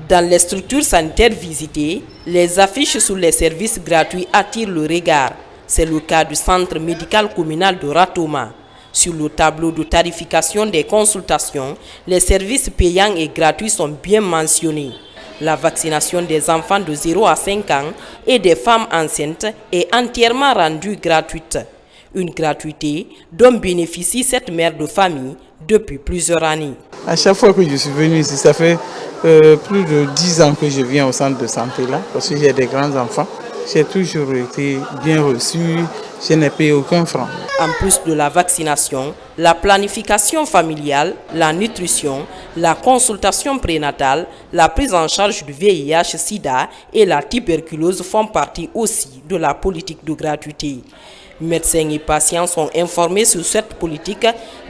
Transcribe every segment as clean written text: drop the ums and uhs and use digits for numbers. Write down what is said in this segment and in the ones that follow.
Dans les structures sanitaires visitées, les affiches sur les services gratuits attirent le regard. C'est le cas du centre médical communal de Ratoma. Sur le tableau de tarification des consultations, les services payants et gratuits sont bien mentionnés. La vaccination des enfants de 0 à 5 ans et des femmes enceintes est entièrement rendue gratuite. Une gratuité dont bénéficie cette mère de famille depuis plusieurs années. À chaque fois que je suis venue ici, ça fait plus de 10 ans que je viens au centre de santé là, parce que j'ai des grands enfants. J'ai toujours été bien reçu, je n'ai payé aucun franc. En plus de la vaccination, la planification familiale, la nutrition, la consultation prénatale, la prise en charge du VIH-Sida et la tuberculose font partie aussi de la politique de gratuité. Médecins et patients sont informés sur cette politique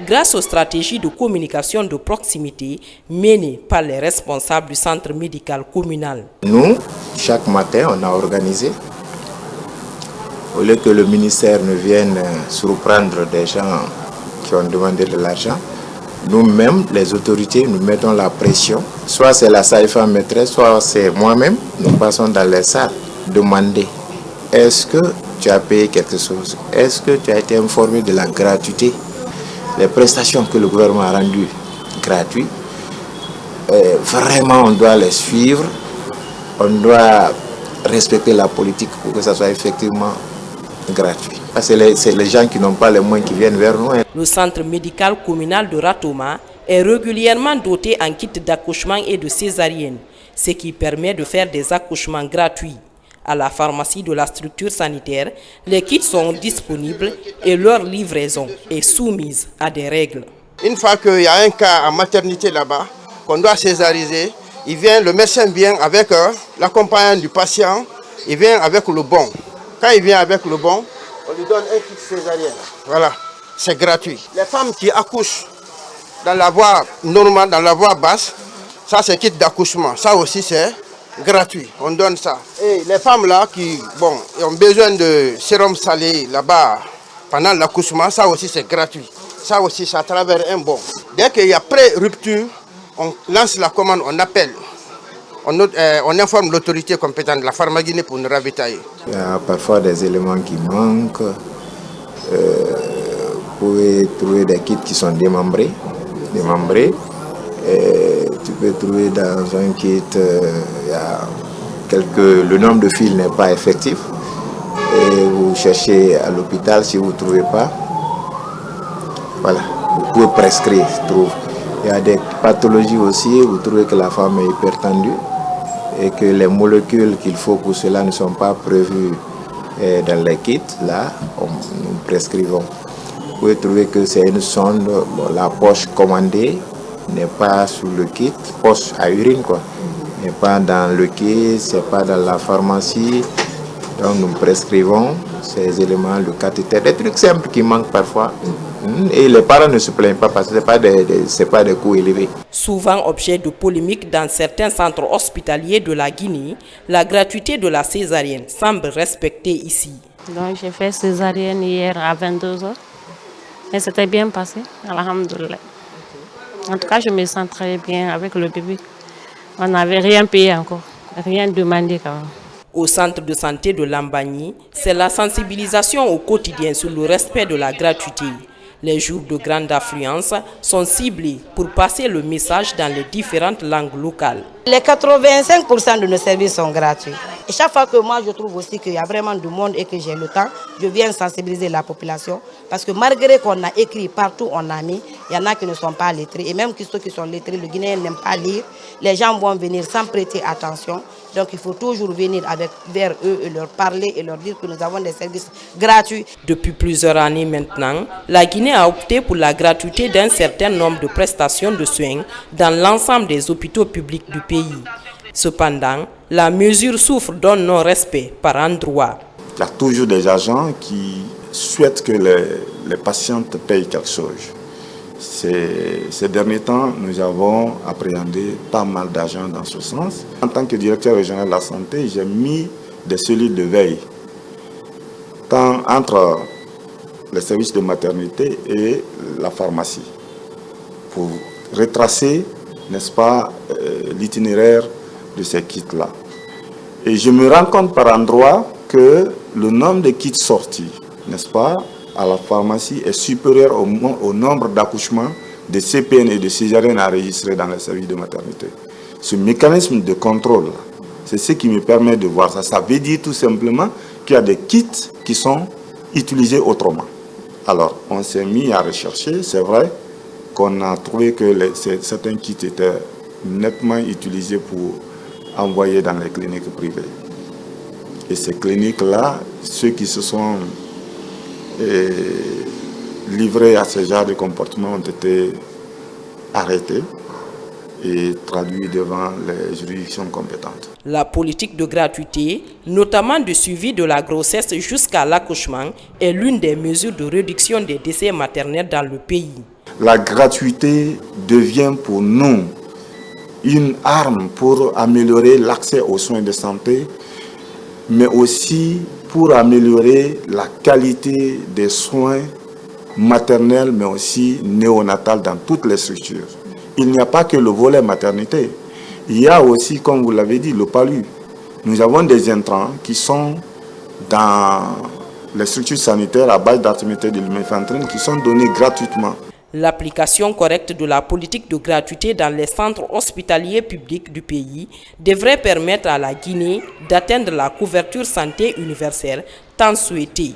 grâce aux stratégies de communication de proximité menées par les responsables du centre médical communal. Nous, chaque matin, on a organisé, au lieu que le ministère ne vienne surprendre des gens qui ont demandé de l'argent, nous-mêmes, les autorités, nous mettons la pression. Soit c'est la sage-femme maîtresse, soit c'est moi-même. Nous passons dans les salles, demander est-ce que tu as payé quelque chose? Est-ce que tu as été informé de la gratuité? Les prestations que le gouvernement a rendues gratuites, vraiment on doit les suivre, on doit respecter la politique pour que ça soit effectivement gratuit. C'est les gens qui n'ont pas les moyens qui viennent vers nous. Le centre médical communal de Ratoma est régulièrement doté en kits d'accouchement et de césarienne, ce qui permet de faire des accouchements gratuits. À la pharmacie de la structure sanitaire, les kits sont disponibles et leur livraison est soumise à des règles. Une fois qu'il y a un cas en maternité là-bas, qu'on doit césariser, le médecin vient avec l'accompagnant du patient, il vient avec le bon. Quand il vient avec le bon, on lui donne un kit césarienne. Voilà, c'est gratuit. Les femmes qui accouchent dans la voie normale, dans la voie basse, ça c'est kit d'accouchement. Ça aussi c'est gratuit, on donne ça. Et les femmes là qui ont besoin de sérum salé là-bas pendant l'accouchement, ça aussi c'est gratuit. Ça aussi c'est à travers un bon. Dès qu'il y a pré-rupture, on lance la commande, on appelle. On informe l'autorité compétente de la pharmacie pour nous ravitailler. Il y a parfois des éléments qui manquent. Vous pouvez trouver des kits qui sont démembrés. Tu peux trouver dans un kit, le nombre de fils n'est pas effectif. Et vous cherchez à l'hôpital, si vous ne trouvez pas, voilà, vous pouvez prescrire. Il y a des pathologies aussi, vous trouvez que la femme est hypertendue et que les molécules qu'il faut pour cela ne sont pas prévues dans les kits. Là, nous prescrivons. Vous pouvez trouver que c'est une sonde, la poche commandée n'est pas sur le kit, poche à urine quoi, n'est pas dans le kit, c'est pas dans la pharmacie. Donc nous prescrivons ces éléments, le cathéter, des trucs simples qui manquent parfois. Et les parents ne se plaignent pas parce que ce n'est pas des coûts élevés. Souvent objet de polémique dans certains centres hospitaliers de la Guinée, la gratuité de la césarienne semble respectée ici. Donc j'ai fait césarienne hier à 22h et c'était bien passé, alhamdoulilah. En tout cas, je me sens très bien avec le bébé. On n'avait rien payé encore, rien demandé quand même. Au centre de santé de Lambagny, c'est la sensibilisation au quotidien sur le respect de la gratuité. Les jours de grande affluence sont ciblés pour passer le message dans les différentes langues locales. Les 85% de nos services sont gratuits. Et chaque fois que moi je trouve aussi qu'il y a vraiment du monde et que j'ai le temps, je viens sensibiliser la population. Parce que malgré qu'on a écrit partout, on a mis, il y en a qui ne sont pas lettrés. Et même ceux qui sont lettrés, le Guinéen n'aime pas lire. Les gens vont venir sans prêter attention. Donc il faut toujours venir vers eux et leur parler et leur dire que nous avons des services gratuits. Depuis plusieurs années maintenant, la Guinée a opté pour la gratuité d'un certain nombre de prestations de soins dans l'ensemble des hôpitaux publics du pays. Cependant, la mesure souffre d'un non-respect par endroit. Il y a toujours des agents qui souhaitent que les patientes payent quelque chose. Ces derniers temps, nous avons appréhendé pas mal d'argent dans ce sens. En tant que directeur régional de la santé, j'ai mis des cellules de veille entre les services de maternité et la pharmacie pour retracer, n'est-ce pas, l'itinéraire de ces kits-là. Et je me rends compte par endroits que le nombre de kits sortis, n'est-ce pas, à la pharmacie est supérieur au nombre d'accouchements de CPN et de césariennes enregistrés dans les services de maternité. Ce mécanisme de contrôle, c'est ce qui me permet de voir ça. Ça veut dire tout simplement qu'il y a des kits qui sont utilisés autrement. Alors, on s'est mis à rechercher. C'est vrai qu'on a trouvé que certains kits étaient nettement utilisés pour envoyer dans les cliniques privées. Et ces cliniques-là, ceux qui se sont livrés à ce genre de comportement ont été arrêtés et traduits devant les juridictions compétentes. La politique de gratuité, notamment de suivi de la grossesse jusqu'à l'accouchement, est l'une des mesures de réduction des décès maternels dans le pays. La gratuité devient pour nous une arme pour améliorer l'accès aux soins de santé, mais aussi pour améliorer la qualité des soins maternels, mais aussi néonatals dans toutes les structures. Il n'y a pas que le volet maternité. Il y a aussi, comme vous l'avez dit, le PALU. Nous avons des intrants qui sont dans les structures sanitaires à base d'artéméthène et de lumefantrine qui sont donnés gratuitement. L'application correcte de la politique de gratuité dans les centres hospitaliers publics du pays devrait permettre à la Guinée d'atteindre la couverture santé universelle tant souhaitée.